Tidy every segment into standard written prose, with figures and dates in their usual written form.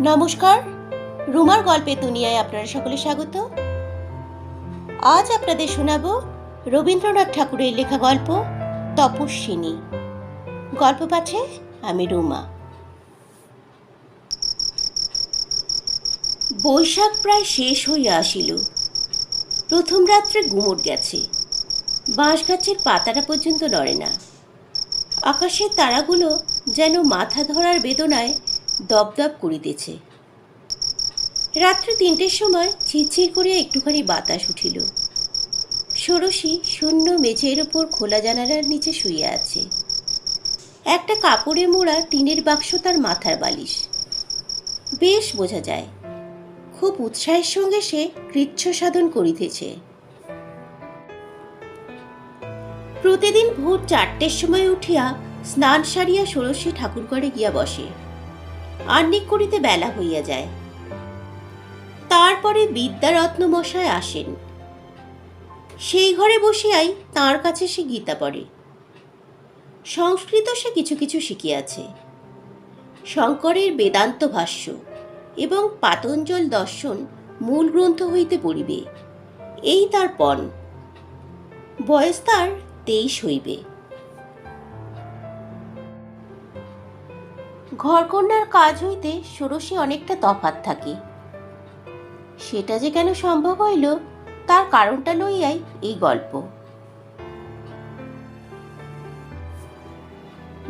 নমস্কার, রুমার গল্পের দুনিয়ায় আপনারা সকলে স্বাগত। আজ আপনাদের শোনাব রবীন্দ্রনাথ ঠাকুরের লেখা গল্প তপস্বিনী। গল্প পাঠে আমি রুমা। বৈশাখ প্রায় শেষ হইয়া আসিল। প্রথম রাত্রে গুমট গেছে। বাঁশ গাছের পাতাটা পর্যন্ত নড়ে না। আকাশের তারাগুলো যেন মাথা ধরার বেদনায় দপদপ করিতেছে। রাত্রে 3টের সময় ঝিরঝির করিয়া একটুখানি বাতাস উঠিল। ষোড়শী শূন্য মেঝের ওপর খোলা জানালার নিচে শুইয়া আছে। একটা কাপড়ে মোড়া টিনের বাক্স তার মাথার বালিশ। বেশ বোঝা যায়, খুব উৎসাহের সঙ্গে সে কৃচ্ছ সাধন করিতেছে। প্রতিদিন ভোর 4টের সময় উঠিয়া স্নান সারিয়া ষোড়শী ঠাকুরঘরে গিয়া বসে। আহ্নিক করিতে বেলা হইয়া যায়। তারপরে বিদ্যারত্ন মশায় আসেন। সেই ঘরে বসিয়াই তাঁর কাছে সে গীতা পড়ে। সংস্কৃত সে কিছু কিছু শিখিয়াছে। শঙ্করের বেদান্ত ভাষ্য এবং পাতঞ্জল দর্শন মূল গ্রন্থ হইতে পড়িবে, এই তার পণ। বয়স তার 23 হইবে। ঘরকন্যার কাজ হইতে ষোড়শী অনেকটা তফাৎ থাকে। সেটা যে কেন সম্ভব হইল তার কারণটা লইয়াই এই গল্প।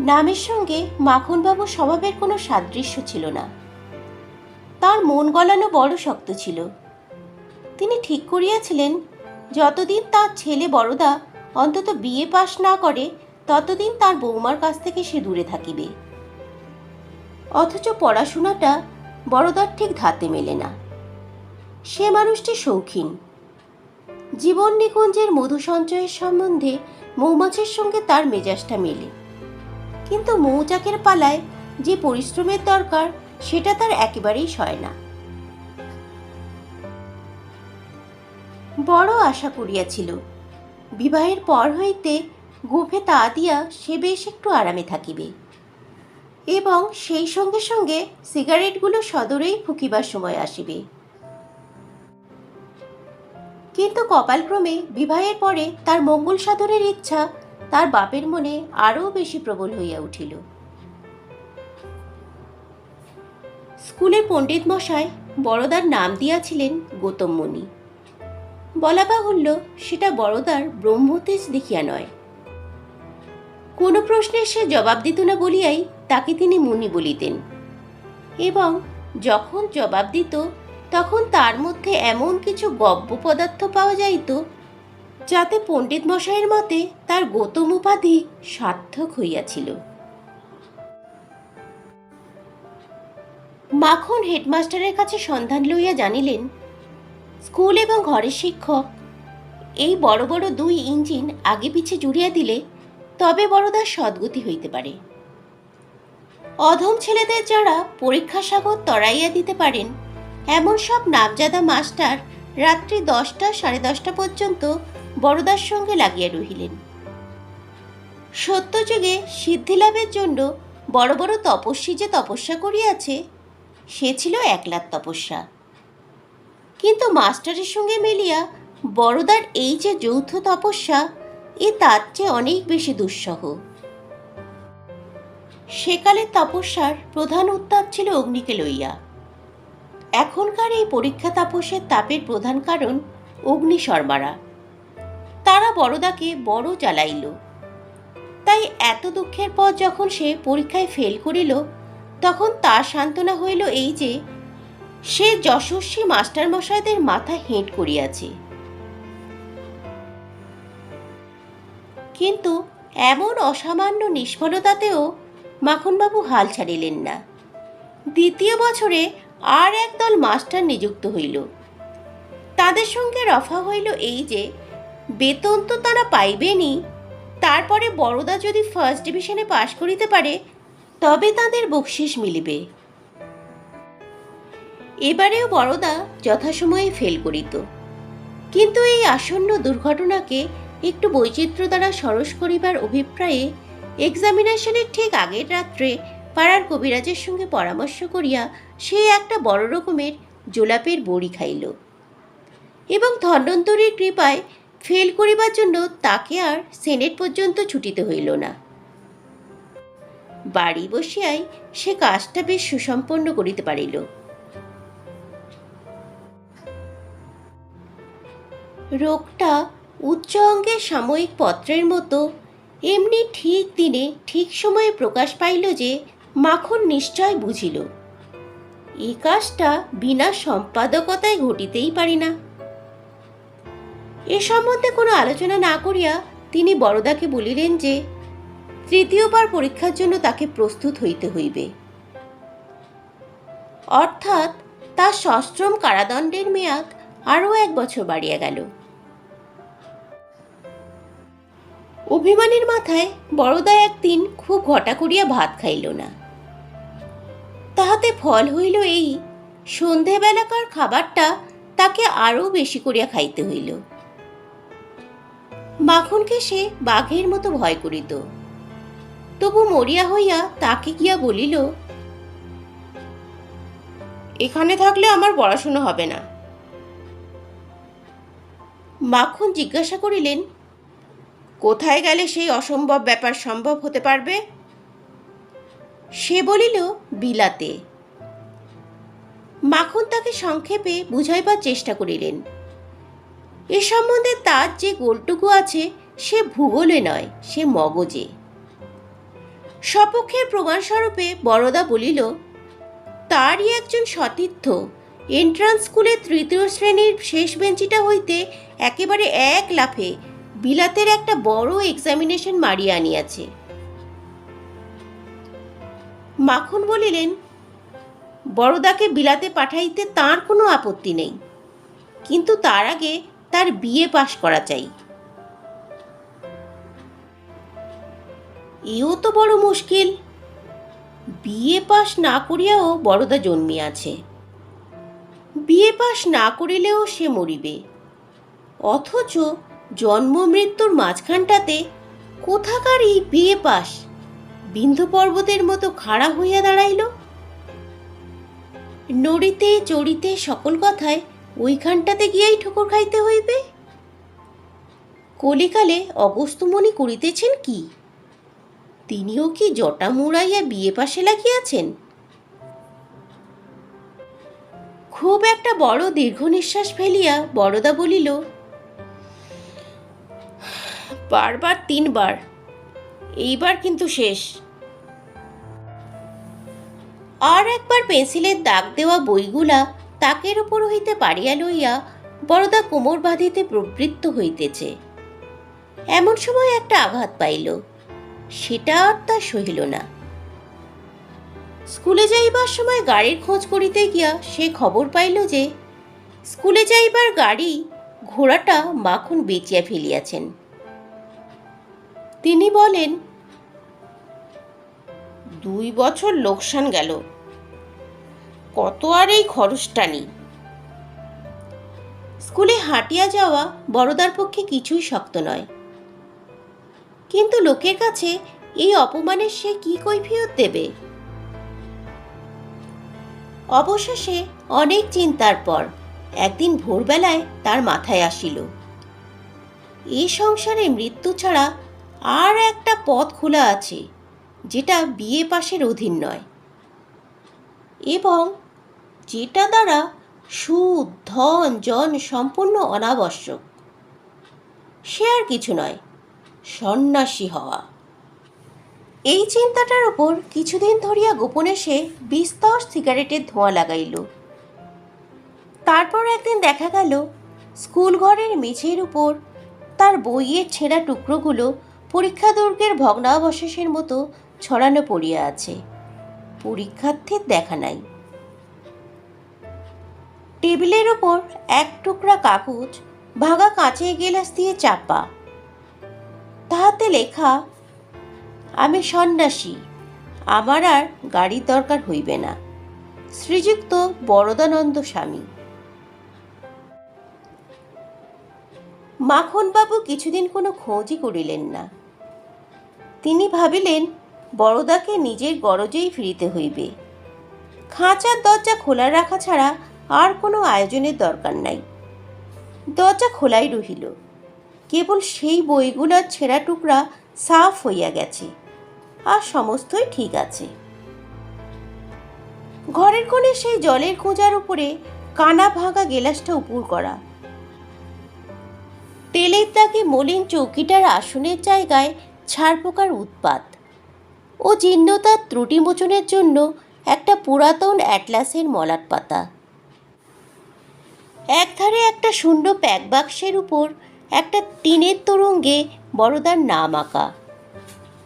নামের সঙ্গে মাখনবাবুর স্বভাবের কোনো সাদৃশ্য ছিল না। তার মন গলানো বড় শক্ত ছিল। তিনি ঠিক করিয়াছিলেন, যতদিন তার ছেলে বড়দা অন্তত বিএ পাশ না করে ততদিন তার বৌমার কাছ থেকে সে দূরে থাকিবে। অথচ পড়াশোনাটা বড়দার ঠিক ধাতে মেলে না। সে মানুষটি শৌখিন। জীবন নিকুঞ্জের মধু সঞ্চয়ের সম্বন্ধে মৌমাছির সঙ্গে তার মেজাজটা মেলে, কিন্তু মৌচাকের পালায় যে পরিশ্রমের দরকার সেটা তার একেবারেই সয় না। বড় আশা করিয়াছিল, বিবাহের পর হইতে গোফে তা দিয়া সে বেশ একটু আরামে থাকিবে এবং সেই সঙ্গে সঙ্গে সিগারেটগুলো সদরেই ফুকিবার সময় আসিবে। কিন্তু কপালক্রমে বিবাহের পরে তার মঙ্গল সাধনের ইচ্ছা তার বাপের মনে আরও বেশি প্রবল হইয়া উঠিল। স্কুলে পণ্ডিত মশাই বড়দার নাম দিয়াছিলেন গৌতম মুনি। বলা বাহুল্য, সেটা বড়দার ব্রহ্মতেজ দেখিয়া নয়। কোনো প্রশ্নের সে জবাব দিত না বলিয়াই তাকে তিনি মুনি বলিতেন, এবং যখন জবাব দিত তখন তার মধ্যে এমন কিছু গব্য পদার্থ পাওয়া যাইত যাতে পণ্ডিত মশাইয়ের মতে তার গৌতম উপাধি সার্থক হইয়াছিল। মাখন হেডমাস্টারের কাছে সন্ধান লইয়া জানিলেন, স্কুল এবং ঘরের শিক্ষক এই বড় বড় 2 ইঞ্জিন আগে পিছে জুড়িয়া দিলে তবে বড়দার সদ্গতি হইতে পারে। অধম ছেলেদের যারা পরীক্ষা সাগর তরাইয়া দিতে পারেন এমন সব নামজাদা মাস্টার রাত্রি 10টা সাড়ে 10টা পর্যন্ত বড়দার সঙ্গে লাগিয়া রহিলেন। সত্যযুগে সিদ্ধিলাভের জন্য বড় বড় তপস্বী যে তপস্যা করিয়াছে সে ছিল একলার তপস্যা। কিন্তু মাস্টারের সঙ্গে মিলিয়া বড়দার এই যে যৌথ তপস্যা, এ তার চেয়ে অনেক বেশি দুঃসহ। সেকালের তপস্যার প্রধান উত্তাপ ছিল অগ্নিকে লইয়া। এখনকার এই পরীক্ষা তাপসের তাপের প্রধান কারণ অগ্নি শর্মারা। তারা বড়দাকে বড় জ্বালাইল। তাই এত দুঃখের পর যখন সে পরীক্ষায় ফেল করিল তখন তার সান্ত্বনা হইল এই যে সে যশস্বী মাস্টার মশাইদের মাথা হেঁট করিয়াছে। কিন্তু এমন অসামান্য নিষ্ফলতাতেও মাখনবাবু হাল ছাড়িলেন না। দ্বিতীয় বছরে আর একদল মাস্টার নিযুক্ত হইল। তাদের সঙ্গে রফা হইল এই যে বেতন তো তারা পাইবেনই, তারপরে বড়দা যদি ফার্স্ট ডিভিশনে পাশ করিতে পারে তবে তাদের বকশিস মিলিবে। এবারেও বড়দা যথাসময়ে ফেল করিত, কিন্তু এই আসন্ন দুর্ঘটনাকে একটু বৈচিত্র্য দ্বারা সরস করিবার অভিপ্রায়ে এক্সামিনেশনের ঠিক আগের রাত্রে পাড়ার কবিরাজের সঙ্গে পরামর্শ করিয়া সে একটা বড় রকমের জোলাপের বড়ি খাইল এবং ধন্বন্তরীর কৃপায় ফেল করিবার জন্য তাকে আর সেনেট পর্যন্ত ছুটিতে হইল না। বাড়ি বসিয়াই সে কাজটা বেশ সুসম্পন্ন করিতে পারিল। রোগটা উচ্চ অঙ্গের সাময়িক পত্রের মতো এমনি ঠিক দিনে ঠিক সময়ে প্রকাশ পাইল যে মাখন নিশ্চয় বুঝিল এই কাজটা বিনা সম্পাদকতায় ঘটিতেই পারি না। এ সম্বন্ধে কোনো আলোচনা না করিয়া তিনি বরদাকে বলিলেন যে তৃতীয়বার পরীক্ষার জন্য তাকে প্রস্তুত হইতে হইবে, অর্থাৎ তার সশ্রম কারাদণ্ডের মেয়াদ আরও 1 বছর বাড়িয়া গেল। অভিমানের মাথায় বড়দা একদিন খুব ঘটা করিয়া ভাত খাইল না। তাহাতে ফল হইল এই, সন্ধেবেলাকার খাবারটা তাকে আরও বেশি করিয়া খাইতে হইল। মাখনকে সে বাঘের মতো ভয় করিত, তবু মরিয়া হইয়া তাকে গিয়া বলিল, এখানে থাকলে আমার পড়াশুনো হবে না। মাখন জিজ্ঞাসা করিলেন, কোথায় গেলে সেই অসম্ভব ব্যাপার সম্ভব হতে পারবে? সে বলিল, বিলাতে। মাখন তাকে সংক্ষেপে বুঝাইবার চেষ্টা করিলেন এ সম্বন্ধে তার যে গোলটুকু আছে সে ভূগোলে নয়, সে মগজে। সপক্ষের প্রমাণস্বরূপে বরদা বলিল, তারই একজন সতীর্থ এন্ট্রান্স স্কুলে 3য় শ্রেণীর শেষ বেঞ্চিটা হইতে একেবারে 1 লাফে বিলাতের একটা বড় এক্সামিনেশন মারিয়া আনিয়াছে। মাখন বলিলেন, বরদাকে বিলাতে পাঠাইতে তার কোনো আপত্তি নেই, কিন্তু তার আগে তার বিএ পাশ করা চাই। এও তো বড় মুশকিল। বিএ পাশ না করিয়াও বরদা জন্মিয়াছে, বিএ পাশ না করিলেও সে মরিবে, অথচ জন্ম মৃত্যুর মাঝখানটাতে কোথাকার এই বিএ পাশ বিন্ধ্য পর্বতের মতো খাড়া হইয়া দাঁড়াইল। নড়িতে চড়িতে সকল কথায় ওইখানটাতে গিয়াই ঠোকর খাইতে হইবে। কলিকালে অগস্ত্যমুনি করিতেছেন কি? তিনিও কি জটা মুড়াইয়া বিয়ে পাশে লাগিয়াছেন? খুব একটা বড় দীর্ঘ নিঃশ্বাস ফেলিয়া বরদা বলিল, বারবার 3 বার, এইবার কিন্তু শেষ। আর একবার পেন্সিলের দাগ দেওয়া বইগুলা তাকের উপর হইতে পাড়িয়া লইয়া বরদা কোমর বাঁধিতে প্রবৃত্ত হইতেছে। এমন সময় একটা আঘাত পাইল, সেটা আর তা সহিল না। স্কুলে যাইবার সময় গাড়ির খোঁজ করিতে গিয়া সে খবর পাইল যে স্কুলে যাইবার গাড়ি ঘোড়াটা মাখন বেচিয়া ফেলিয়াছেন। তিনি বলেন, 2 বছর লোকসান গেল, কত আর এই খরচটানি। স্কুলে হাঁটিয়া যাওয়া বড়দার পক্ষে কিছুই শক্ত নয়, কিন্তু লোকের কাছে এই অপমানের সে কি কৈফিয়ত দেবে? অবশেষে অনেক চিন্তার পর একদিন ভোরবেলায় তার মাথায় আসিল, এই সংসারে মৃত্যু ছাড়া আর একটা পথ খোলা আছে, যেটা বিএ পাশের অধীন নয়, এবং যেটা দ্বারা সুদ ধন জন সম্পূর্ণ অনাবশ্যক। সে আর কিছু নয়, সন্ন্যাসী হওয়া। এই চিন্তাটার ওপর কিছুদিন ধরিয়া গোপনে সে বিস্তর সিগারেটের ধোঁয়া লাগাইল। তারপর একদিন দেখা গেল স্কুল ঘরের মেঝের উপর তার বইয়ের ছেঁড়া টুকরোগুলো পরীক্ষা দুর্গের ভগ্নাবশেষের মতো ছড়ানো পড়িয়া আছে, পরীক্ষার্থীর দেখা নাই। টেবিলের ওপর 1 টুকরা কাগজ ভাঙা কাঁচের গেলাস দিয়ে চাপা, তাহাতে লেখা, আমি সন্ন্যাসী, আমার আর গাড়ির দরকার হইবে না, শ্রীযুক্ত বরদানন্দ স্বামী। মাখনবাবু কিছুদিন কোনো খোঁজই করিলেন না। তিনি ভাবিলেন বড়দাকে নিজের গরজেই ফিরিতে হইবে। খাঁচার দরজা খোলা রাখা ছাড়া আর কোনো আয়োজনের দরকার নাই। দরজা খোলাই রহিল, কেবল সেই বইগুলার ছেঁড়া টুকরা সাফ হইয়া গেছে, আর সমস্তই ঠিক আছে। ঘরের কোণে সেই জলের খোঁজার উপরে কানা ভাঙা গেলাসটা উপুর করা, তেলের দাগে মলিন চৌকিটার আসনের জায়গায় ছারপোকার উৎপাত ও জীর্ণতার ত্রুটি মোচনের জন্য একটা পুরাতন অ্যাটলাসের মলাট পাতা। একধারে একটা শূন্য প্যাক বাক্সের উপর একটা টিনের তোরঙ্গে বড়দার নাম আঁকা।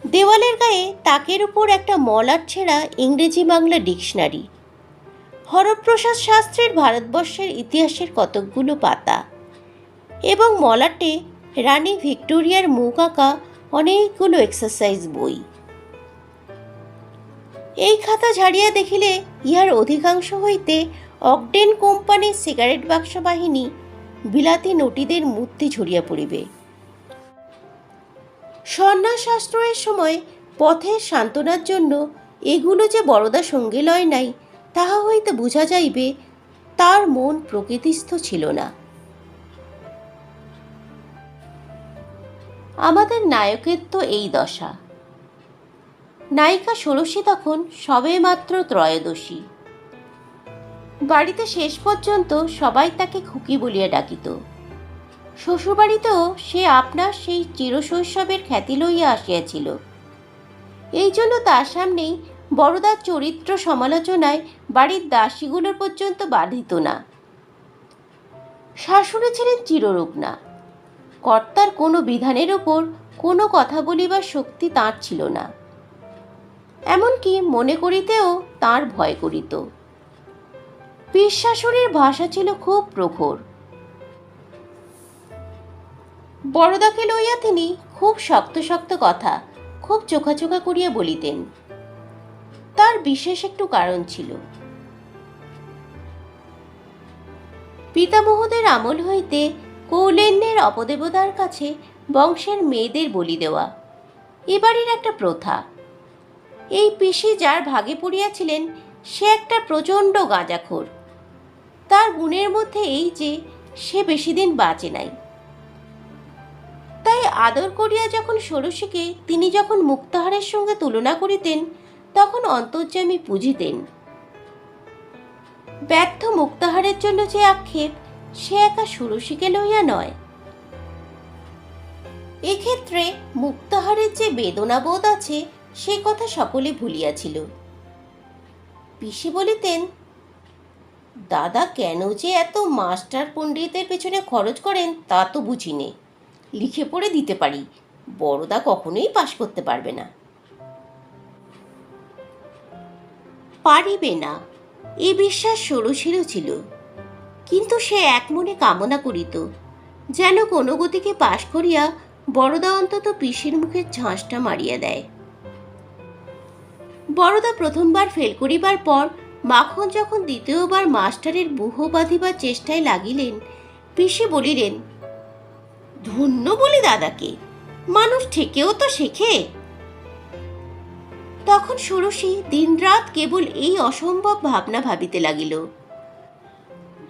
দেওয়ালের গায়ে তাকের উপর একটা মলাট ছেঁড়া ইংরেজি বাংলা ডিকশনারি, হরপ্রসাদ শাস্ত্রীর ভারতবর্ষের ইতিহাসের কতকগুলো পাতা, এবং মলাটে রানী ভিক্টোরিয়ার মুখ আঁকা অনেকগুলো এক্সারসাইজ বই। এই খাতা ঝাড়িয়া দেখিলে ইহার অধিকাংশ হইতে অকডেন কোম্পানির সিগারেট বাক্স বাহিনী বিলাতি নটিদের মূর্তি ঝরিয়া পড়িবে। সন্ন্যাস আশ্রয়ের সময় পথের সান্ত্বনার জন্য এগুলো যে বড়দা সঙ্গে লয় নাই, তাহা হইতে বোঝা যাইবে তার মন প্রকৃতিস্থ ছিল না। আমাদের নায়কের তো এই দশা। নায়িকা ষোড়শী তখন সবে মাত্র ত্রয়োদশী। বাড়িতে শেষ পর্যন্ত সবাই তাকে খুকি বলিয়া ডাকিত। শ্বশুরবাড়িতেও সে আপনার সেই চিরশৈশবের খ্যাতি লইয়া আসিয়াছিল। এই জন্য তার সামনেই বড়দার চরিত্র সমালোচনায় বাড়ির দাসীগুলোর পর্যন্ত বাধিত না। শাশুড়ি ছিলেন চিররুগ্না। কর্তার কোনো বিধানের ওপর কোনো কথা বলিবার শক্তি তাঁর ছিল না, এমনকি মনে করিতেও তাঁর ভয় করিত। পীর শাশুড়ির ভাষা ছিল খুব প্রখর। বড়দাকে লইয়া তিনি খুব শক্ত শক্ত কথা খুব চোখাচোখা করিয়া বলিতেন। তার বিশেষ একটু কারণ ছিল। পিতামহদের আমল হইতে কৌলেন্যের অপদেবতার কাছে বংশের মেয়েদের বলি দেওয়া এ বাড়ির একটা প্রথা। এই পিসি যার ভাগে পড়িয়াছিলেন সে একটা প্রচণ্ড গাঁজাখোর। তার গুণের মধ্যে এই যে সে বেশি দিন বাঁচে নাই। তাই আদর করিয়া যখন ষোড়শীকে তিনি যখন মুক্তাহারের সঙ্গে তুলনা করিতেন, তখন অন্তর্যামী বুঝিতেন ব্যর্থ মুক্তাহারের জন্য যে আক্ষেপ সে একা ষোড়শীকে লইয়া নয়। এক্ষেত্রে মুক্তাহারের যে বেদনাবোধ আছে সে কথা সকলে ভুলিয়াছিল। পিসি বলিতেন, দাদা কেন যে এত মাস্টার পণ্ডিতের পেছনে খরচ করেন তা তো বুঝি নে। লিখে পড়ে দিতে পারি, বড়দা কখনোই পাশ করতে পারবে না। পারিবে না এ বিশ্বাস ষোড়শীরও ছিল, কিন্তু সে এক মনে কামনা করিত যেন কোনো গতিকে পাশ করিয়া বড়দা অন্তত পিসির মুখের ঝাঁসটা মারিয়া দেয়। বড়দা প্রথমবার ফেল করিবার পর মাখন যখন দ্বিতীয়বার মাস্টারের বুহ বাঁধিবার চেষ্টায় লাগিলেন, পিসি বলিলেন, ধন্য বলি দাদাকে, মানুষ ঠেকেও তো শেখে। তখন ষোড়শী দিনরাত কেবল এই অসম্ভব ভাবনা ভাবিতে লাগিল।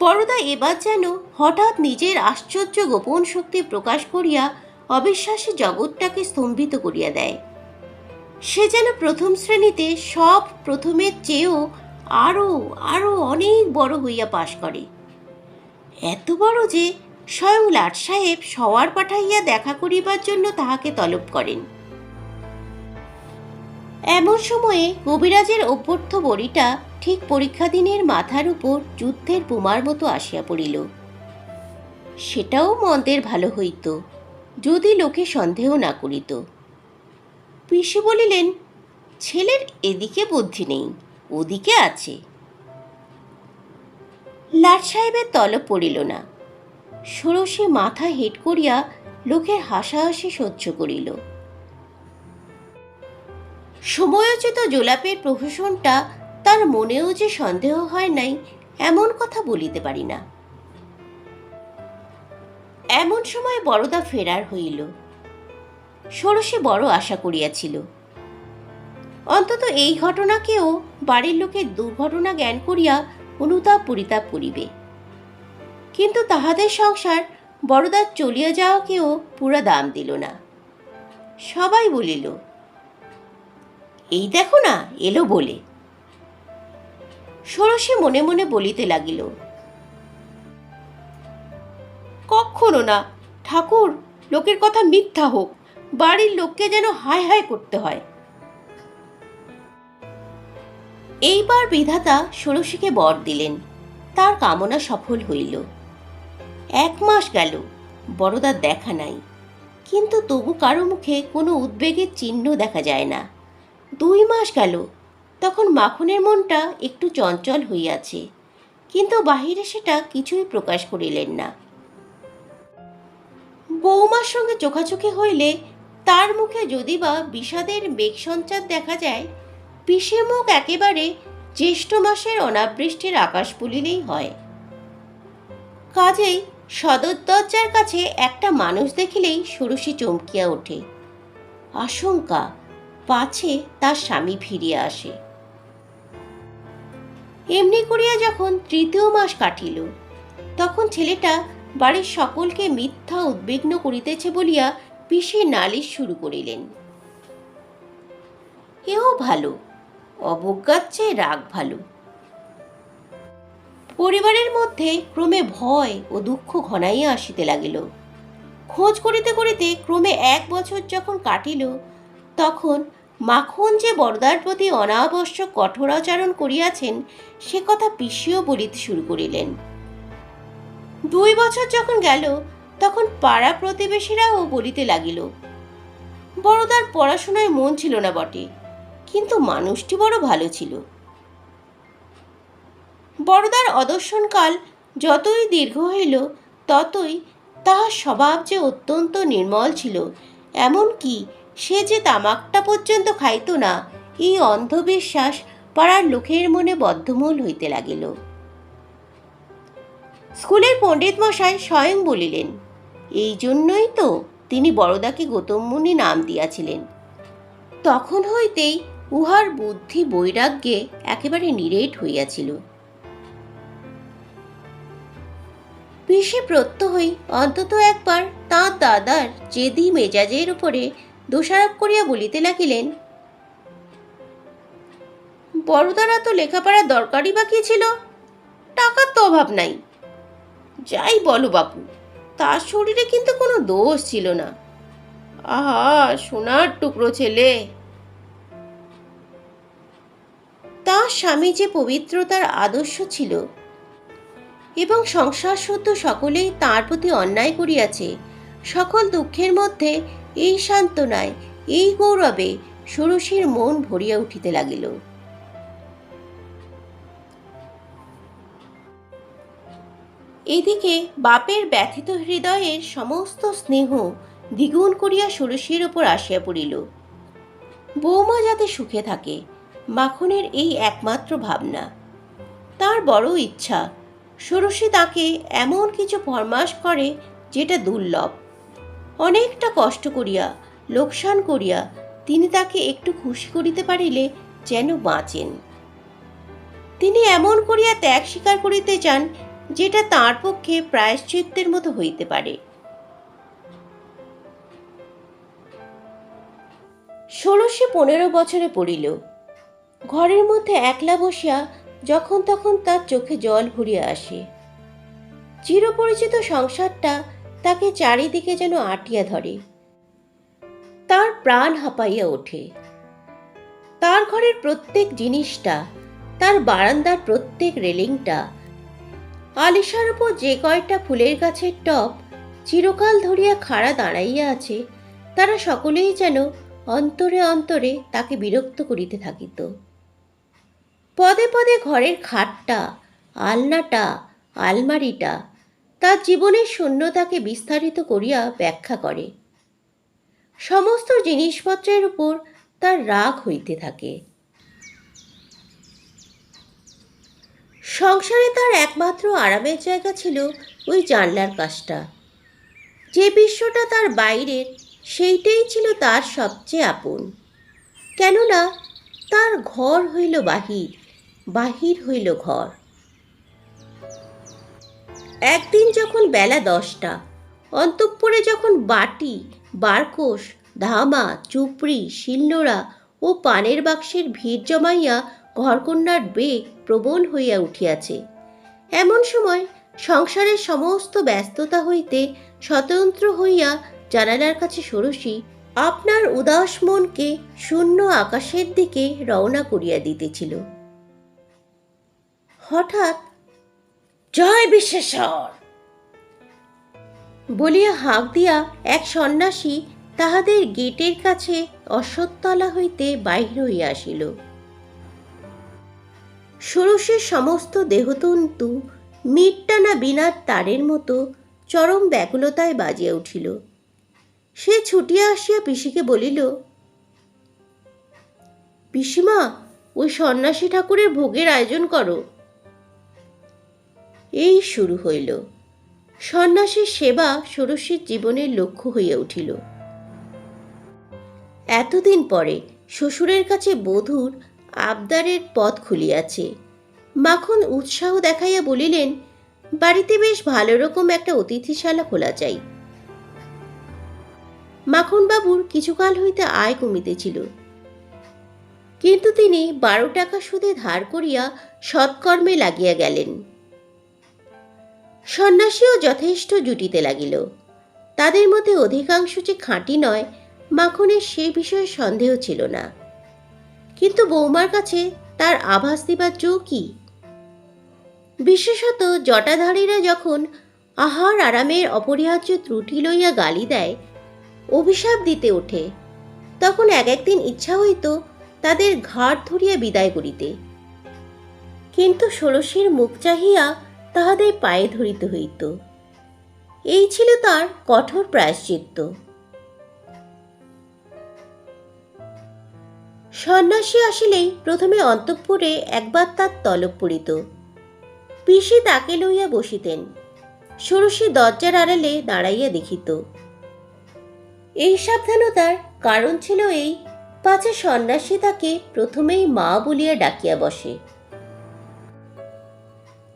বড়দা এবার যেন হঠাৎ নিজের আশ্চর্য গোপন শক্তি প্রকাশ করিয়া অবিশ্বাসী জগৎটাকে স্তম্ভিত করিয়া দেয়। সে যেন প্রথম শ্রেণীতে সব প্রথমের চেয়েও আরো আরো অনেক বড় হইয়া পাশ করে, এত বড় যে স্বয়ং লাট সাহেব সওয়ার পাঠাইয়া দেখা করিবার জন্য তাহাকে তলব করেন। এমন সময়ে কবিরাজের অভ্যর্থ বড়িটা ঠিক পরীক্ষা দিনের মাথার উপর যুদ্ধের বোমার মতো আসিয়া পড়িল। সেটাও মন্দের ভালো হইত যদি লোকে সন্দেহ না করিত। পিসি বলিলেন, ছেলের এদিকে বুদ্ধি নেই, ওদিকে আছে। লাট সাহেবের তলব পড়িল না। ষোড়শী মাথা হেঁট করিয়া লোকের হাসাহাসি সহ্য করিল। সময়োচিত জোলাপের প্রহসনটা তার মনেও যে সন্দেহ হয় নাই এমন কথা বলিতে পারি না। এমন সময় বড়দা ফেরার হইল। ষোড়শী বড় আশা করিয়াছিল। অন্তত এই ঘটনাকেও বাড়ির লোকের দুর্ঘটনা জ্ঞান করিয়া অনুতাপ পরিতাপ করিবে। কিন্তু তাহাদের সংসার বড়দার চলিয়া যাওয়াকেও পুরা দাম দিল না। সবাই বলিল, এই দেখো না এলো বলে। ষোড়শী মনে মনে বলিতে লাগিল, কখনো না ঠাকুর, লোকের কথা মিথ্যা হোক, বাড়ির লোককে যেন হায় হায় করতে হয়। এইবার বিধাতা ষোড়শীকে বর দিলেন, তার কামনা সফল হইল। 1 মাস গেল, বড়দার দেখা নাই, কিন্তু তবু কারো মুখে কোনো উদ্বেগের চিহ্ন দেখা যায় না। 2 মাস গেল, তখন মাখনের মনটা একটু চঞ্চল হইয়াছে, কিন্তু বাহিরে সেটা কিছুই প্রকাশ করিলেন না। বৌমার সঙ্গে চোখাচোখি হইলে তার মুখে যদি বা বিষাদের মেঘ সঞ্চার দেখা যায়, পিসে মুখ একেবারে জ্যৈষ্ঠ মাসের অনাবৃষ্টির আকাশ বলিলেই হয়। কাজেই সদর দরজার কাছে একটা মানুষ দেখিলেই ষোড়শী চমকিয়া ওঠে। আশঙ্কা পাছে তার স্বামী ফিরিয়া আসে। এমনি করিয়া যখন 3য় মাস কাটিল, তখন ছেলেটা বাড়ির সকলকে মিথ্যা উদ্বিগ্ন করিতেছে বলিয়া পিসে নালিশ শুরু করিলেন। এও ভালো, অবজ্ঞার চেয়ে রাগ ভালো। পরিবারের মধ্যে ক্রমে ভয় ও দুঃখ ঘনাইয়া আসিতে লাগিল। খোঁজ করিতে করিতে ক্রমে 1 বছর যখন কাটিল, তখন মাখন যে বরদার প্রতি অনাবশ্যক কঠোরাচরণ করিয়াছেন সে কথা পিসিও বলিতে শুরু করিলেন। 2 বছর যখন গেল, তখন পাড়া প্রতিবেশীরাও বলিতে লাগিল, বড়দার পড়াশোনায় মন ছিল না বটে, কিন্তু মানুষটি বড় ভালো ছিল। বড়দার অদর্শনকাল যতই দীর্ঘ হইল, ততই তাহার স্বভাব যে অত্যন্ত নির্মল ছিল, এমনকি সে যে তামাকটা পর্যন্ত খাইত না, এই অন্ধবিশ্বাস পাড়ার লোকের মনে বদ্ধমূল হইতে লাগিল। স্কুলের পণ্ডিত মশাই স্বয়ং বলিলেন, এই জন্যই তো তিনি বড়দাকে গৌতম মুনি নাম দিয়াছিলেন। তখন হইতেই উহার বুদ্ধি বৈরাগ্যে একেবারে নিরেট হইয়াছিল। পিসি প্রত্যহই অন্তত একবার তাঁর দাদার জেদি মেজাজের উপরে দোষারোপ করিয়া বলিতে লাগিলেন, বড়দার এত লেখাপড়ার দরকারই বা কি ছিল? টাকার তো অভাব নাই। যাই বলো বাপু, তার শরীরে কিন্তু কোনো দোষ ছিল না। আহা, সোনার টুকরো ছেলে। তার স্বামী যে পবিত্রতার আদর্শ ছিল এবং সংসার শুদ্ধ সকলেই তাঁর প্রতি অন্যায় করিয়াছে, সকল দুঃখের মধ্যে এই সান্ত্বনায়, এই গৌরবে ষোড়শীর মন ভরিয়া উঠিতে লাগিল। এদিকে বাপের ব্যথিত হৃদয়ের সমস্ত স্নেহ দ্বিগুণ করিয়া ষোড়শীর ওপর আসিয়া পড়িল। বৌমা যাতে সুখে থাকে, মাখনের এই একমাত্র ভাবনা। তার বড় ইচ্ছা ষোড়শী তাকে এমন কিছু ফরমাস করে যেটা দুর্লভ। অনেকটা কষ্ট করিয়া, লোকসান করিয়া তিনি তাকে একটু খুশি করিতে পারিলে যেন বাঁচেন। তিনি এমন করিয়া ত্যাগ স্বীকার করিতে চান যেটা তাঁর পক্ষে প্রায়শ্চিত্তের মতো হইতে পারে। ষোড়শী 15 বছরে পড়িল। ঘরের মধ্যে একলা বসিয়া যখন তখন তার চোখে জল ভরিয়া আসে। চিরপরিচিত সংসারটা তাকে চারিদিকে যেন আটিয়া ধরে। তার প্রাণ হাঁপাইয়া ওঠে। তার ঘরের প্রত্যেক জিনিসটা, তার বারান্দার প্রত্যেক রেলিংটা, আলিশার উপর যে কয়টা ফুলের গাছের টব চিরকাল ধরিয়া খাড়া দাঁড়াইয়া আছে, তারা সকলেই যেন অন্তরে অন্তরে তাকে বিরক্ত করিতে থাকিত। পদে পদে ঘরের খাটটা, আলনাটা, আলমারিটা তার জীবনের শূন্যতাকে বিস্তারিত করিয়া ব্যাখ্যা করে। সমস্ত জিনিসপত্রের উপর তার রাগ হইতে থাকে। সংসারে তার একমাত্র আরামের জায়গা ছিল ওই জানলার কাছটা। যে বিশ্বটা তার বাইরের, সেইটাই ছিল তার সবচেয়ে আপন। কেননা তার ঘর হইল বাহির, বাহির হইল ঘর। একদিন যখন বেলা 10টা, অন্তঃপুরে যখন বাটি, বারকোশ, ধামা, চুপড়ি, শিলনোড়া ও পানের বাক্সের ভিড় জমাইয়া ঘরকন্যার বেগ প্রবল হইয়া উঠিয়াছে, এমন সময় সংসারের সমস্ত ব্যস্ততা হইতে স্বতন্ত্র হইয়া জানালার কাছে ষোড়শী আপনার উদাস মনকে শূন্য আকাশের দিকে রওনা করিয়া দিতেছিল। হঠাৎ জয় বিশ্বেশ্বর বলিয়া হাঁক দিয়া এক সন্ন্যাসী তাহাদের গেটের কাছে অশ্বত্থতলা হইতে বাহির হইয়া আসিল। ষোড়শীর সমস্ত দেহতন্তু মিটটানা বিনার তারের মতো চরম ব্যাকুলতায় বাজিয়া উঠিল। সে ছুটিয়া আসিয়া পিসিকে বলিল, পিসিমা, ওই সন্ন্যাসী ঠাকুরের ভোগের আয়োজন করো। এই শুরু হইল। সন্ন্যাসীর সেবা ষোড়শীর জীবনের লক্ষ্য হইয়া উঠিল। এতদিন পরে শ্বশুরের কাছে বধূর আবদারের পথ খুলিয়াছে। মাখন উৎসাহ দেখাইয়া বলিলেন, বাড়িতে বেশ ভালো রকম একটা অতিথিশালা খোলা চাই। মাখনবাবুর কিছুকাল হইতে আয় কমিতেছিল, কিন্তু তিনি 12 টাকা সুদে ধার করিয়া সৎকর্মে লাগিয়া গেলেন। সন্ন্যাসীও যথেষ্ট জুটিতে লাগিল। তাদের মধ্যে অধিকাংশ যে খাঁটি নয়, মাখনের সে বিষয়ে সন্দেহ ছিল না, কিন্তু বৌমার কাছে তার আভাস দিবার জো কি? বিশেষত জটাধারীরা যখন আহার আরামের অপরিহার্য ত্রুটি লইয়া গালি দেয়, অভিশাপ দিতে ওঠে, তখন একদিন ইচ্ছা হইত তাদের ঘাড় ধরিয়া বিদায় করিতে, কিন্তু ষোড়শীর মুখ চাহিয়া তাহাদের পায়ে ধরিতে হইত। এই ছিল তার কঠোর প্রায়শ্চিত্ত। সন্ন্যাসী আসিলেই প্রথমে অন্তঃপুরে একবার তার তলব পড়িত। পিসি তাকে লইয়া বসিতেন, ষোড়শী দরজার আড়ালে দাঁড়াইয়া দেখিত। এই সাবধানতার কারণ ছিল এই, পাছে সন্ন্যাসী তাকে প্রথমেই মা বলিয়া ডাকিয়া বসে।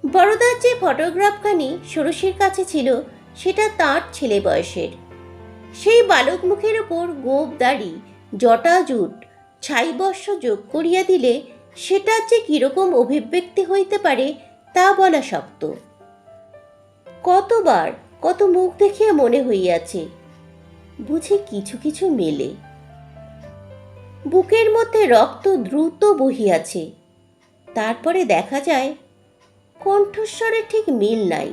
বড়দার যে ফটোগ্রাফখানি ষোড়শীর কাছে ছিল, সেটা তাঁর ছেলে বয়সের। সেই বালক মুখের ওপর গোপ দাড়ি, জটাজুট, ছাইবর্ষ যোগ করিয়া দিলে সেটার যে কিরকম অভিব্যক্তি হইতে পারে তা বলা শক্ত। কতবার কত মুখ দেখিয়া মনে হইয়াছে, বুঝি কিছু কিছু মেলে। বুকের মধ্যে রক্ত দ্রুত বহিয়াছে, তারপরে দেখা যায় কণ্ঠস্বরে ঠিক মিল নাই,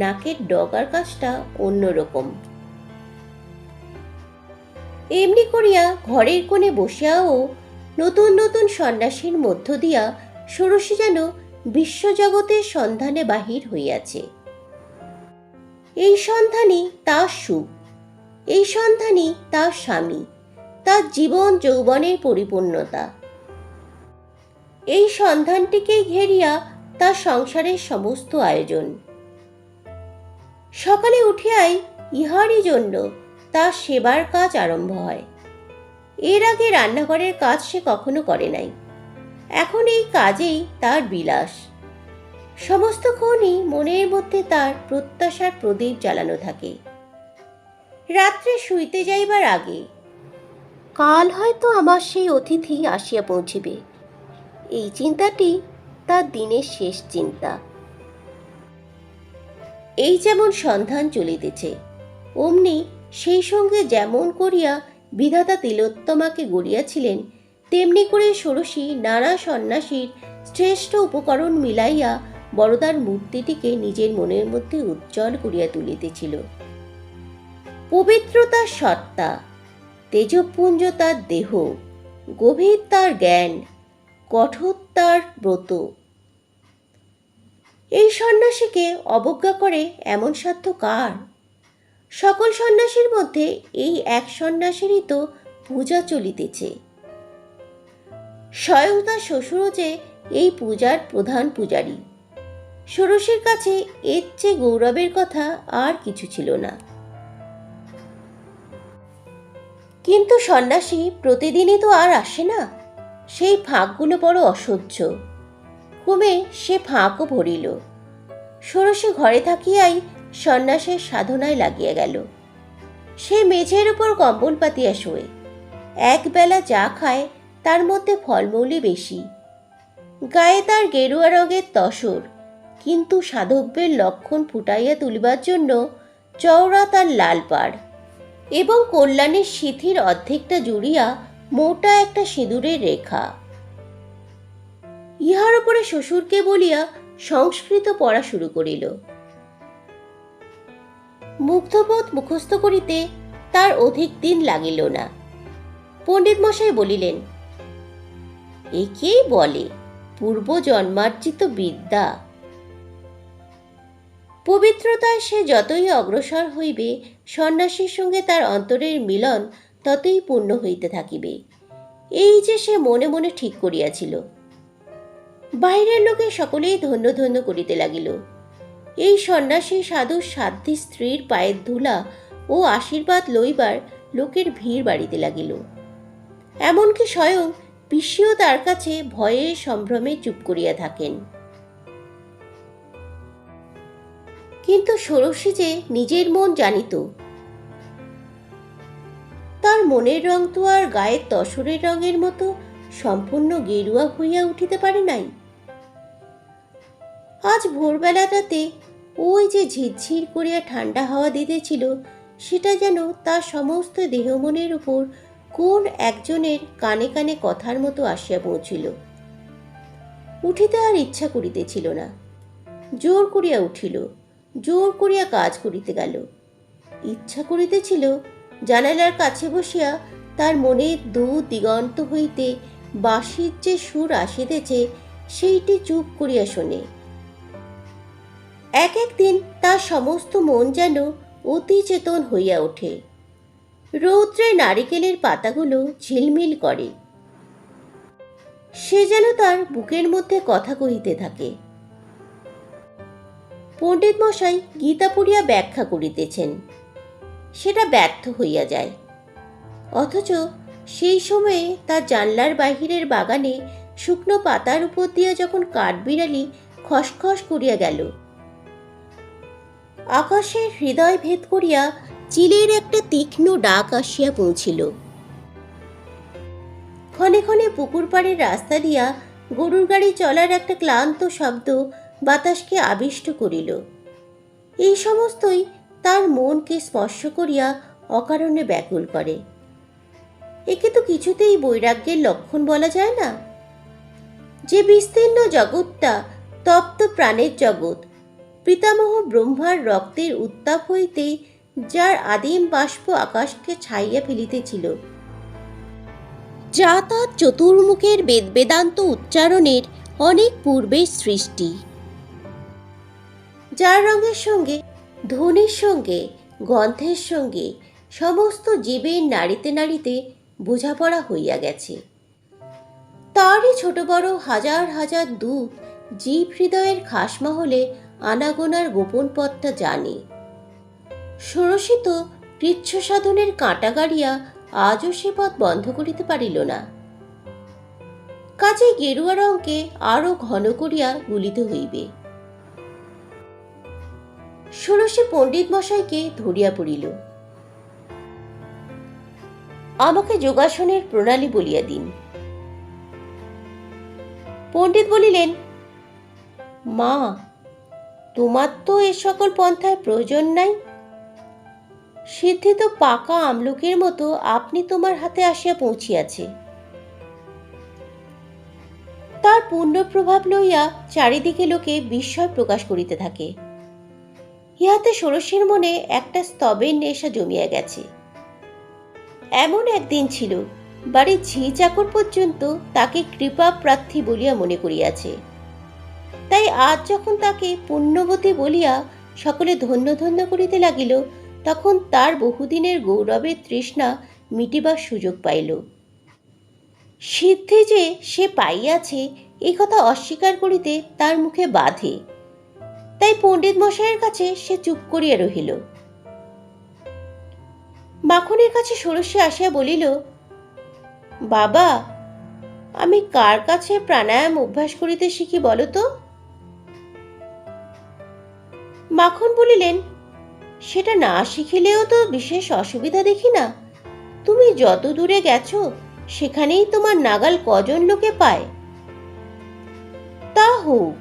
নাকের ডগার কাজটা অন্যরকম। এমনি করিয়া ঘরের কোণে বসিয়াও নতুন নতুন সন্ন্যাসীর মধ্য দিয়া ষোড়শী যেন বিশ্বজগতের সন্ধানে বাহির হইয়াছে। এই সন্ধানই তার সুখ, এই সন্ধানই তার স্বামী, তার জীবন যৌবনের পরিপূর্ণতা। এই সন্ধানটিকেই ঘেরিয়া তার সংসারের সমস্ত আয়োজন। সকালে উঠিয়াই ইহারই জন্য তার সেবার কাজ আরম্ভ হয়। এর আগে রান্নাঘরের কাজ সে কখনো করে নাই, এখন এই কাজেই তার বিলাস। সমস্তক্ষণই মনের মধ্যে তার প্রত্যাশার প্রদীপ জ্বালানো থাকে। রাত্রে শুইতে যাইবার আগে, কাল হয়তো আমার সেই অতিথি আসিয়া পৌঁছিবে, এই চিন্তাটি তার দিনের শেষ চিন্তা। এই যেমন সন্ধান চলিতেছে, অমনি সেই সঙ্গে যেমন করিয়া বিধাতা তিলোত্তমাকে গড়িয়াছিলেন, তেমনি করে ষোড়শী নানা সন্ন্যাসীর শ্রেষ্ঠ উপকরণ মিলাইয়া বড়দার মূর্তিটিকে নিজের মনের মধ্যে উজ্জ্বল করিয়া তুলিতেছিল। পবিত্রতার সত্তা, তেজপুঞ্জ তার দেহ, গভীর তার জ্ঞান, কঠোর তার ব্রত। এই সন্ন্যাসীকে অবজ্ঞা করে এমন সাধ্য কার? সকল সন্ন্যাসীর মধ্যে এই এক সন্ন্যাসীরই তো পূজা চলিতেছে। স্বয়ং তার শ্বশুরও যে এই পূজার প্রধান পূজারী। ষোড়শীর কাছে এর চেয়ে গৌরবের কথা আর কিছু ছিল না। কিন্তু সন্ন্যাসী প্রতিদিনই তো আর আসে না। সেই ফাঁকগুলো বড় অসহ্য। ক্রমে সে ফাঁকও ভরিল। ষোড়শী ঘরে থাকিয়াই সন্ন্যাসের সাধনায় লাগিয়া গেল। সে মেঝের উপর কম্বল পাতিয়া শোয়। একবেলা যা খায় তার মধ্যে ফলমূলই বেশি। গায়ে তার গেরুয়া রঙের তসর, কিন্তু সাধব্যের লক্ষণ ফুটাইয়া তুলিবার জন্য চওড়া তার লাল পাড় এবং কল্যাণের সিথির অর্ধেকটা জুড়িয়া মোটা একটা সিঁদুরের রেখা। ইহার উপরে শ্বশুরকে বলিয়া সংস্কৃত পড়া শুরু করিল। মুগ্ধবোধ মুখস্থ করিতে তার অধিক দিন লাগিল না। পণ্ডিত মশাই বলিলেন, একেই বলে পূর্ব জন্মার্জিত বিদ্যা। পবিত্রতায় সে যতই অগ্রসর হইবে, সন্ন্যাসীর সঙ্গে তার অন্তরের মিলন ততই পূর্ণ হইতে থাকিবে, এই যে সে মনে মনে ঠিক করিয়াছিল। বাহিরের লোকে সকলেই ধন্য ধন্য করিতে লাগিল। এই সন্ন্যাসী সাধুর সাধ্যী স্ত্রীর পায়ের ধুলা ও আশীর্বাদ লইবার লোকের ভিড় বাড়িতে লাগিল। এমনকি স্বয়ং পিসিও তার কাছে ভয়ে সম্ভ্রমে চুপ করিয়া থাকেন। কিন্তু ষোড়শী যে নিজের মন জানিত, তার মনের রং তো আর গায়ের তসরের রঙের মতো সম্পূর্ণ গেরুয়া হইয়া উঠিতে পারে নাই। আজ ভোরবেলাটাতে ওই যে ঝিরঝির করিয়া ঠান্ডা হাওয়া দিতেছিল, সেটা যেন তার সমস্ত দেহমনের উপর কোন একজনের কানে কানে কথার মতো আসিয়া পৌঁছিল। উঠিতে আর ইচ্ছা করিতেছিল না। জোর করিয়া উঠিল, জোর করিয়া কাজ করিতে গেল। ইচ্ছা করিতেছিল জানালার কাছে বসিয়া তার মনে দু দিগন্ত হইতে বাঁশির যে সুর আসিতেছে সেইটি চুপ করিয়া শোনে। এক একদিন তার সমস্ত মন যেন অতি চেতন হইয়া ওঠে। রৌদ্রে নারিকেলের পাতাগুলো ঝিলমিল করে। সে যেন তার বুকের মধ্যে কথা কহিতে থাকে। পণ্ডিত মশাই গীতা পড়িয়া ব্যাখ্যা করিতেছেন, সেটা ব্যর্থ হইয়া যায়। অথচ সেই সময়ে তার জানলার বাহিরের বাগানে শুকনো পাতার উপর দিয়া যখন কাঠবিড়ালি খসখস করিয়া গেল, আকাশের হৃদয় ভেদ করিয়া চিলের একটা তীক্ষ্ণ ডাক আসিয়া পৌঁছিল। ক্ষণে ক্ষণে পুকুর পাড়ের রাস্তা দিয়া গরুর গাড়ি চলার একটা ক্লান্ত শব্দ বাতাসকে আবিষ্ট করিল। এই সমস্তই তার মনকে স্পর্শ করিয়া অকারণে ব্যাকুল করে। একে তো কিছুতেই বৈরাগ্যের লক্ষণ বলা যায় না। যে বিস্তীর্ণ জগৎটা তপ্ত প্রাণের জগৎ, পিতামহ ব্রহ্মার রক্তের উত্তাপ হইতে যার আদিম বাষ্প আকাশকে ছাইয়া ফেলিতেছিল, যা তার চতুর্মুখের বেদান্ত উচ্চারণের অনেক পূর্বের সৃষ্টি, যার রঙের সঙ্গে, ধ্বনির সঙ্গে, গন্ধের সঙ্গে সমস্ত জীবের নাড়িতে নাড়িতে বোঝাপড়া হইয়া গেছে, তারই ছোট বড় হাজার হাজার দূত জীব হৃদয়ের খাসমহলে আনাগোনার গোপন পথটা জানে। ষোড়শী তো কৃচ্ছ সাধনের কাঁটা গাড়িয়া আজও সে পথ বন্ধ করিতে পারিল না। কাজে গেরুয়া রঙকে আরো ঘন করিয়া গুলিতে হইবে। ষোড়শী পণ্ডিত মশাইকে ধরিয়া পড়িল। আমাকে যোগাসনের প্রণালী বলিয়া দিন। পণ্ডিত বলিলেন, মা, তোমার তো এ সকল পন্থার প্রয়োজন নাই। সিদ্ধি তো পাকা আমলকির মতো আপনি তোমার হাতে আসিয়া পৌঁছিয়াছে। তার পূর্ণ প্রভাব লইয়া চারিদিকে লোকে বিস্ময় প্রকাশ করিতে থাকে। ইহাতে ষোড়শীর মনে একটা স্তবের নেশা জমিয়া গেছে। এমন একদিন ছিল, বাড়ির ঝি চাকর পর্যন্ত তাকে কৃপা প্রার্থী বলিয়া মনে করিয়াছে। তাই আজ যখন তাকে পুণ্যবতী বলিয়া সকলে ধন্য ধন্য করিতে লাগিল, তখন তার বহুদিনের গৌরবের তৃষ্ণা মিটিবার সুযোগ পাইল। সিদ্ধি যে সে পাইয়াছে এই কথা অস্বীকার করিতে তার মুখে বাধে। তাই পণ্ডিত মশাইয়ের কাছে সে চুপ করিয়া রহিল। মাখনের কাছে ষোড়শী আসিয়া বলিল, বাবা, আমি কার কাছে প্রাণায়াম অভ্যাস করিতে শিখি বলো তো? মাখন বলিলেন, সেটা না শিখিলেও তো বিশেষ অসুবিধা দেখি না। তুমি যত দূরে গেছো সেখানেই তোমার নাগাল কজন লোকে পায়। তা হোক,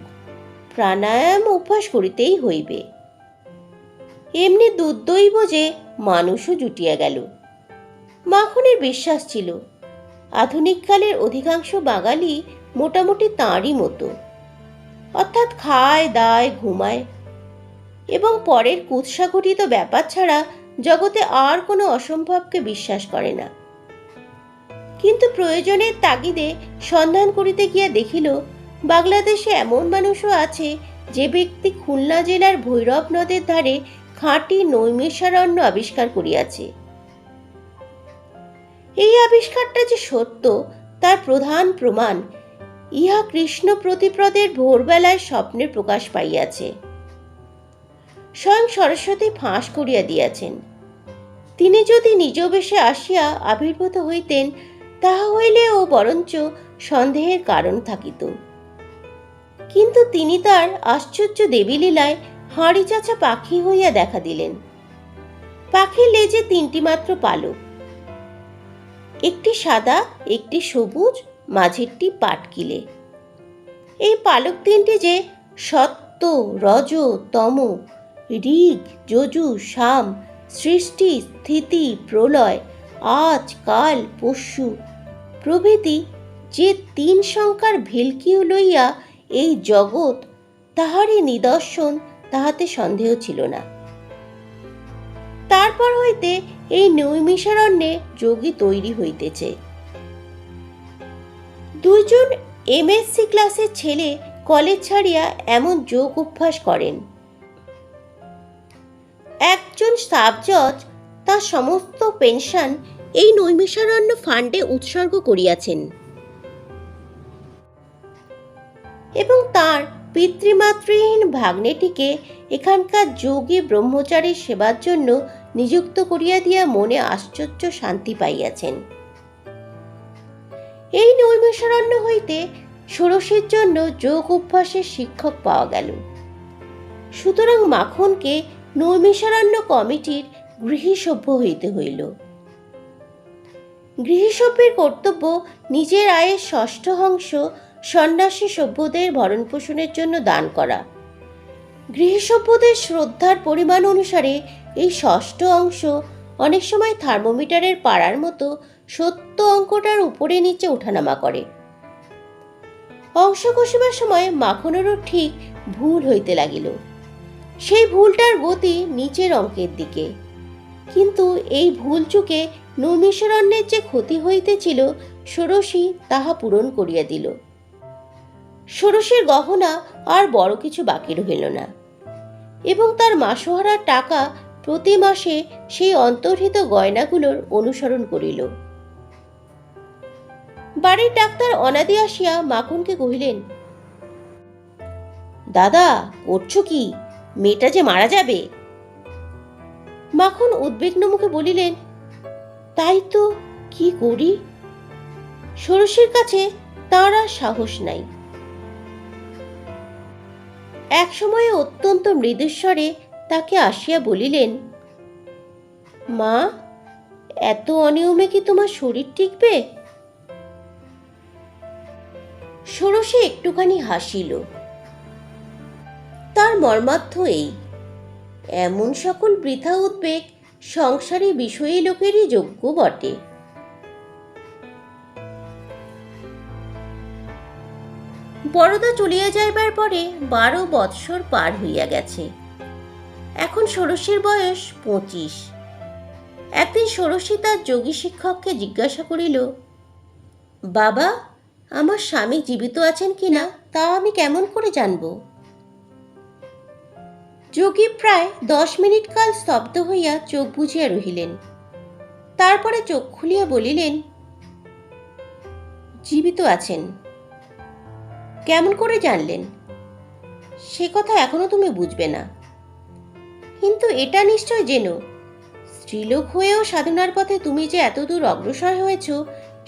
প্রাণায়াম অভ্যাস করিতেই হইবে। এমনি দুর্দৈব যে মানুষও জুটিয়া গেল। মাখনের বিশ্বাস ছিল আধুনিককালের অধিকাংশ বাঙালি মোটামুটি তাঁরই মতো, অর্থাৎ খায় দায় ঘুমায় এবং পরের কুৎসাঘটিত ব্যাপার ছাড়া জগতে আর কোনো অসম্ভবকে বিশ্বাস করে না। কিন্তু প্রয়োজনের তাগিদে সন্ধান করিতে গিয়া দেখিল বাংলাদেশে এমন মানুষও আছে যে ব্যক্তি খুলনা জেলার ভৈরব নদের ধারে খাঁটি নৈমিষারণ্য আবিষ্কার করিয়াছে। এই আবিষ্কারটা যে সত্য তার প্রধান প্রমাণ ইহা কৃষ্ণ প্রতিপদের ভোরবেলায় স্বপ্নে প্রকাশ পাইয়াছে। স্বয়ং সরস্বতী ফাঁস করিয়া দিয়াছেন। তিনি যদি নিজ বেশে আসিয়া আবির্ভূত হইতেন তাহা হইলে ও বরঞ্চ সন্দেহের কারণ থাকিত। কিন্তু তিনি তার আশ্চর্য দেবীলীলায় হাঁড়ি চাচা পাখি হইয়া দেখা দিলেন। পাখির লেজে তিনটি মাত্র পালক, একটি সাদা, একটি সবুজ, মাঝেরটি পাটকিলে। এই পালক তিনটি যে সত্য, রজ, তম, ঋগ, যজু, সাম, সৃষ্টি, স্থিতি, প্রলয়, আজ, কাল, পরশু প্রভৃতি যে তিন সংখ্যার ভেলকিও লইয়া এই জগৎ, তাহারই নিদর্শন তাহাতে সন্দেহ ছিল না। তারপর হইতে এই নৈমিষারণ্যে যোগী তৈরি হইতেছে। দুইজন এমএসসি ক্লাসের ছেলে কলেজ ছাড়িয়া এমন যোগ অভ্যাস করেন। একজন সাব জজ তার সমস্ত পেনশন এই নৈমিষারণ্য ফান্ডে উৎসর্গ করিয়াছেন এবং তার পিতৃমাতৃহীন ভাগ্নেটিকে এখানকার যোগী ব্রহ্মচারীর সেবার জন্য নিযুক্ত করিয়া দিয়া মনে আশ্চর্য শান্তি পাইয়াছেন। এই নৈমিষারণ্য হইতে ষোড়শীর জন্য যোগ অভ্যাসের শিক্ষক পাওয়া গেল। সুতরাং মাখনকে নৈমিষারণ্য কমিটির গৃহীসভ্য হইতে হইল। গৃহীসভ্যের কর্তব্য নিজের আয়ের ষষ্ঠ অংশ সন্ন্যাসী সভ্যদের ভরণ পোষণের জন্য দান করা। গৃহীসভ্যদের শ্রদ্ধার পরিমাণ অনুসারে এই ষষ্ঠ অংশ অনেক সময় থার্মোমিটারের পাড়ার মতো সত্য অঙ্কটার উপরে নিচে ওঠানামা করে। অংশ কষিবার সময় মাখনেরও ঠিক ভুল হইতে লাগিল। সেই ভুলটার গতি নিচের অঙ্কের দিকে, কিন্তু এই ভুল চুকে নৈমিষারণ্যের যে ক্ষতি হইতেছিল ষোড়শী তাহা পূরণ করিয়া দিল। ষোড়শীর গহনা আর বড় কিছু বাকি রহিল না এবং তার মাসোহারার টাকা প্রতি মাসে সেই অন্তর্হিত গয়নাগুলোর অনুসরণ করিল। বাড়ির ডাক্তার অনাদি আসিয়া মাখনকে কহিলেন, দাদা করছো কি? মেয়েটা যে মারা যাবে। মাখন উদ্বিগ্ন মুখে বলিলেন, তাই তো, কি করি? ষোড়শীর কাছে তাঁর আর সাহস নাই। এক সময়ে অত্যন্ত মৃদুস্বরে তাকে আসিয়া বলিলেন, মা, এত অনিয়মে কি তোমার শরীর টিকবে? ষোড়শী একটুখানি হাসিল। তার মর্মার্থ এই, এমন সকল বৃথা উদ্বেগ সংসারী বিষয়ী লোকেরই যোগ্য বটে। বড়দা চলিয়া যাইবার পরে 12 বৎসর পার হইয়া গেছে। এখন ষোড়শীর বয়স 25। একদিন ষোড়শী তার যোগী শিক্ষককে জিজ্ঞাসা করিল, বাবা, আমার স্বামী জীবিত আছেন কিনা তা আমি কেমন করে জানব? যোগী প্রায় 10 মিনিট কাল স্তব্ধ হইয়া চোখ বুজিয়া রহিলেন। তারপরে চোখ খুলিয়া বলিলেন, জীবিত আছেন। কেমন করে জানলেন? সে কথা এখনো তুমি বুঝবে না, কিন্তু এটা নিশ্চয় জেনো, স্ত্রীলোক হয়েও সাধনার পথে তুমি যে এতদূর অগ্রসর হয়েছ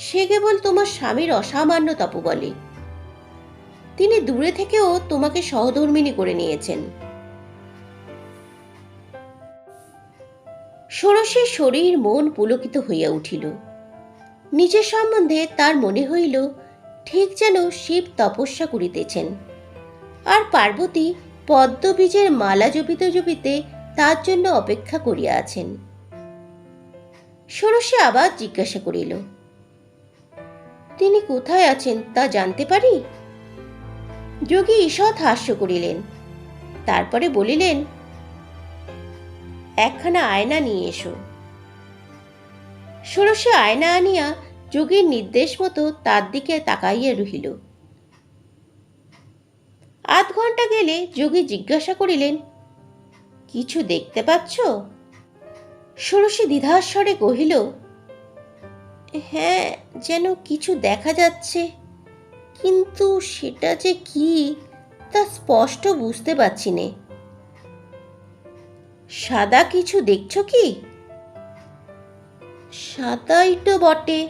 সে কেবল তোমার স্বামীর অসামান্য তপবলে। তিনি দূরে থেকেও তোমাকে সহধর্মিণী করে নিয়েছেন। ষোড়শীর শরীর মন পুলকিত হইয়া উঠিল। নিজের সম্বন্ধে তার মনে হইল ঠিক যেন শিব তপস্যা করিতেছেন, আর পার্বতী পদ্মবীজের মালা জপিতে জপিতে তার জন্য অপেক্ষা করিয়া আছেন। ষোড়শী আবার জিজ্ঞাসা করিল, তিনি কোথায় আছেন তা জানতে পারি? যোগী ঈষৎ হাস্য করিলেন, তারপরে বলিলেন, একখানা আয়না নিয়ে এসো। ষোড়শী আয়না আনিয়া যোগীর নির্দেশ মতো তার দিকে তাকাইয়া রহিল। আধ ঘন্টা গেলে যোগী জিজ্ঞাসা করিলেন, কিছু দেখতে পাচ্ছ? ষোড়শী দ্বিধাস্বরে কহিল, হ্যাঁ, যেন কিছু দেখা যাচ্ছে, কিন্তু সেটা যে কি তা স্পষ্ট বুঝতে পারছি নে। সাদা কিছু দেখছ কি? সাদাই তো বটে,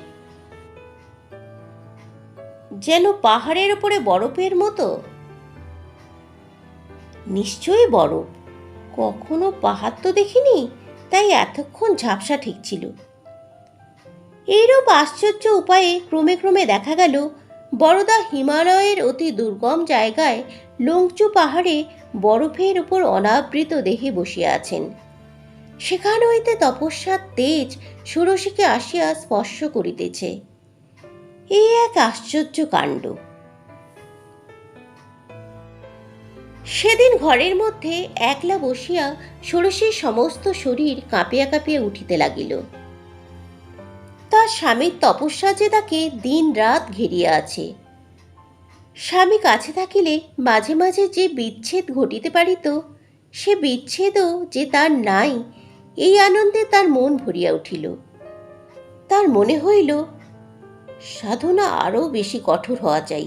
যেন পাহাড়ের উপরে বরফের মতো। নিশ্চয়ই বরফ, কখনো পাহাড় তো দেখিনি, তাই এতক্ষণ ঝাপসা ঠেকছিল। এইরূপ আশ্চর্য উপায়ে ক্রমে ক্রমে দেখা গেল বরদা হিমালয়ের অতি দুর্গম জায়গায় লংচু পাহাড়ে বরফের উপর অনাবৃত দেহে বসিয়া আছেন। সেখান হইতে তপস্যার তেজ ষোড়শীকে আসিয়া স্পর্শ করিতেছে। এই এক আশ্চর্য কাণ্ড। সেদিন ঘরের মধ্যে একলা বসিয়া ষোড়শীর সমস্ত শরীর কাঁপিয়া কাঁপিয়া উঠিতে লাগিল। তার স্বামীর তপস্যা যে তাকে দিন রাত ঘেরিয়া আছে। স্বামী কাছে থাকিলে মাঝে মাঝে যে বিচ্ছেদ ঘটিতে পারিত, সে বিচ্ছেদও যে তার নাই, এই আনন্দে তার মন ভরিয়া উঠিল। তার মনে হইল সাধনা আরও বেশি কঠোর হওয়া চাই।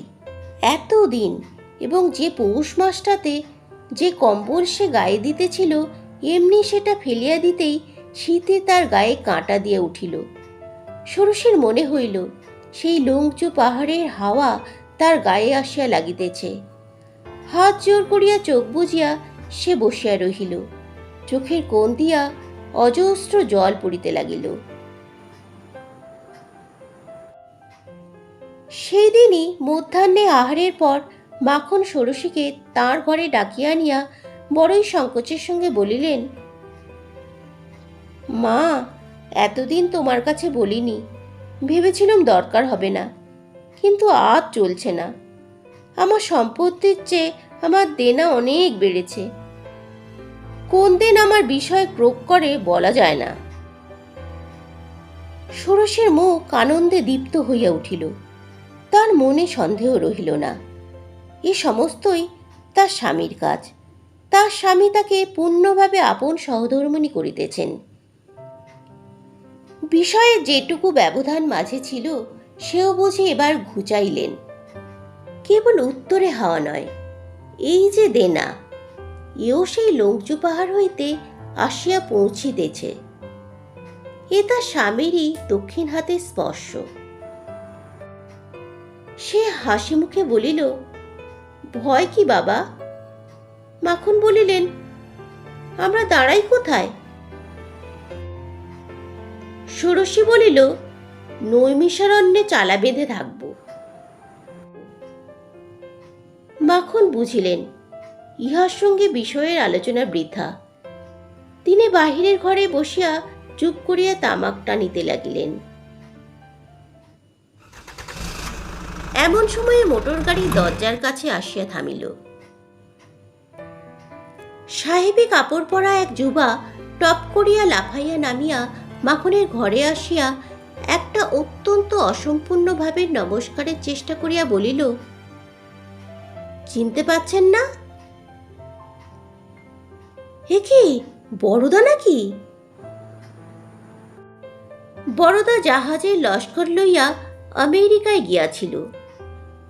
এতদিন এবং যে পৌষ মাসটাতে যে কম্বল সে গায়ে দিতেছিল, এমনি সেটা ফেলিয়া দিতেই শীতে তার গায়ে কাঁটা দিয়া উঠিল। ষোড়শীর মনে হইল সেই লংচু পাহাড়ের হাওয়া তার গায়ে আসিয়া লাগিতেছে। হাত জোর করিয়া চোখ বুজিয়া সে বসিয়া রহিল। চোখের কোণ দিয়া অজস্র জল পড়িতে লাগিল। সেই দিনই মধ্যাহ্নে আহারের পর মাখন ষোড়শীকে তাঁর ঘরে ডাকিয়া আনিয়া বড়ই সংকোচের সঙ্গে বলিলেন, মা, এতদিন তোমার কাছে বলিনি, ভেবেছিলাম দরকার হবে না, কিন্তু আজ চলছে না। আমার সম্পত্তির চেয়ে আমার দেনা অনেক বেড়েছে। কোন দিন আমার বিষয় ক্রোধ করে বলা যায় না। ষোড়শীর মুখ আনন্দে দীপ্ত হইয়া উঠিল। তার মনে সন্দেহ রহিল না, এ সমস্তই তার স্বামীর কাজ। তার স্বামী তাকে পূর্ণভাবে আপন সহধর্মিণী করিতেছেন। বিষয়ে যেটুকু ব্যবধান মাঝে ছিল, সেও বুঝি এবার ঘুচাইলেন। কেবল উত্তরে হাওয়া নয়, এই যে দেনা, এও সেই লংচু পাহাড় হইতে আসিয়া পৌঁছিতেছে। এ তার স্বামীরই দক্ষিণ হাতের স্পর্শ। সে হাসি মুখে বলিল, ভয় কি বাবা? মাখন বলিলেন, আমরা দাঁড়াই কোথায়? ষোড়শী বলিল, নৈমিষারণ্যে চালা বেঁধে থাকব। মাখন বুঝিলেন ইহার সঙ্গে বিষয়ের আলোচনা বৃথা। তিনি বাহিরের ঘরে বসিয়া চুপ করিয়া তামাক টানিতে লাগিলেন। এমন সময়ে মোটর গাড়ি দরজার কাছে আসিয়া থামিল। সাহেবী কাপড় পরা এক যুবা টপ করিয়া লাফাইয়া নামিয়া মাখনের ঘরে আসিয়া একটা অত্যন্ত অসম্পূর্ণ ভাবে নমস্কারের চেষ্টা করিয়া বলিল, চিনতে পাচ্ছেন না? হে কি, বড়দা নাকি? বড়দা জাহাজের লস্কর লইয়া আমেরিকায় গিয়াছিল।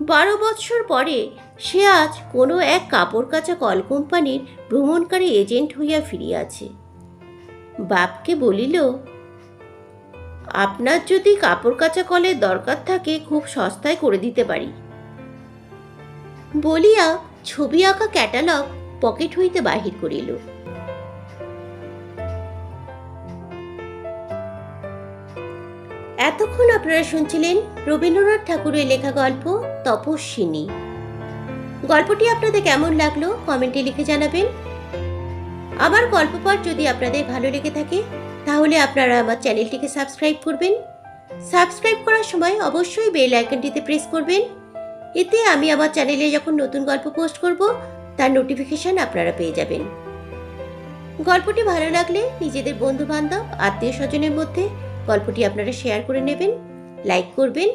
12 বৎসর পরে সে আজ কোনো এক কাপড় কাচা কল কোম্পানির ভ্রমণকারী এজেন্ট হইয়া ফিরিয়াছে। বাপকে বলিল, আপনার যদি কাপড় কাচা কলের দরকার থাকে খুব সস্তায় করে দিতে পারি। বলিয়া ছবি আঁকা ক্যাটালগ পকেট হইতে বাহির করিল। এতক্ষণ আপনারা শুনছিলেন রবীন্দ্রনাথ ঠাকুরের লেখা গল্প তপস্বিনী। গল্পটি আপনাদের কেমন লাগলো কমেন্টে লিখে জানাবেন। আমার গল্প পাঠ যদি আপনাদের ভালো লেগে থাকে তাহলে আপনারা আমার চ্যানেলটিকে সাবস্ক্রাইব করবেন। সাবস্ক্রাইব করার সময় অবশ্যই বেল আইকনটিতে প্রেস করবেন। এতে আমি আমার চ্যানেলে যখন নতুন গল্প পোস্ট করব তার নোটিফিকেশন আপনারা পেয়ে যাবেন। গল্পটি ভালো লাগলে নিজেদের বন্ধু বান্ধব আত্মীয় স্বজনের মধ্যে গল্পটি আপনারা শেয়ার করে নেবেন, লাইক করবেন।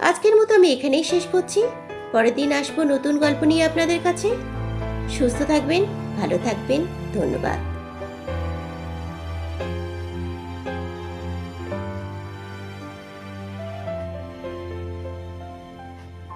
আজকের মতো আমি এখানেই শেষ করছি। পরের দিন আসবো নতুন গল্প নিয়ে আপনাদের কাছে। সুস্থ থাকবেন, ভালো থাকবেন। ধন্যবাদ।